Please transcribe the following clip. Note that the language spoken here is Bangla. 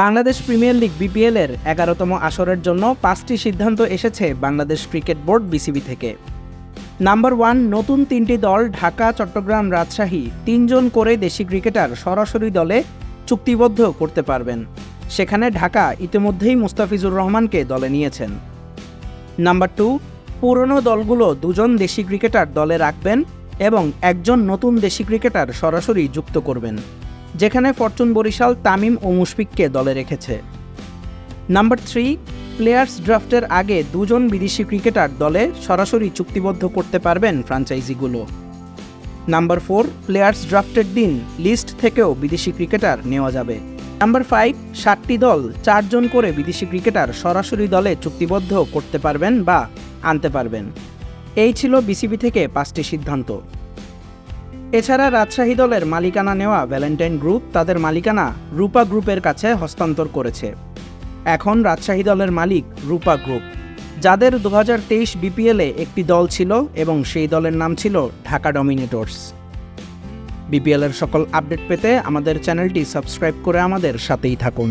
বাংলাদেশ প্রিমিয়ার লিগ বিপিএল-এর ১১তম আসরের জন্য ৫টি সিদ্ধান্ত এসেছে বাংলাদেশ ক্রিকেট বোর্ড বিসিবি থেকে। নাম্বার 1, নতুন ৩টি দল ঢাকা, চট্টগ্রাম, রাজশাহী ৩ জন করে দেশি ক্রিকেটার সরাসরি দলে চুক্তিবদ্ধ করতে পারবেন। সেখানে ঢাকা ইতিমধ্যেই মুস্তাফিজুর রহমানকে দলে নিয়েছেন। নাম্বার 2, পুরনো দলগুলো 2 জন দেশি ক্রিকেটার দলে রাখবেন এবং 1 জন নতুন দেশি ক্রিকেটার সরাসরি যুক্ত করবেন, যেখানে ফরচুন বরিশাল তামিম ও মুশফিককে দলে রেখেছে। নাম্বার 3, প্লেয়ার্স ড্রাফটের আগে 2 জন বিদেশি ক্রিকেটার দলে সরাসরি চুক্তিবদ্ধ করতে পারবেন ফ্র্যাঞ্চাইজিগুলো। নাম্বার 4, প্লেয়ার্স ড্রাফটের দিন লিস্ট থেকেও বিদেশি ক্রিকেটার নেওয়া যাবে। নাম্বার 5, 7টি দল 4 জন করে বিদেশি ক্রিকেটার সরাসরি দলে চুক্তিবদ্ধ করতে পারবেন বা আনতে পারবেন। এই ছিল বিসিবি থেকে 5টি সিদ্ধান্ত। এছাড়া রাজশাহী দলের মালিকানা নেওয়া ভ্যালেন্টাইন গ্রুপ তাদের মালিকানা রূপা গ্রুপের কাছে হস্তান্তর করেছে। এখন রাজশাহী দলের মালিক রূপা গ্রুপ, যাদের 2023 বিপিএলে একটি দল ছিল এবং সেই দলের নাম ছিল ঢাকা ডমিনেটর্স। বিপিএলের সকল আপডেট পেতে আমাদের চ্যানেলটি সাবস্ক্রাইব করে আমাদের সাথেই থাকুন।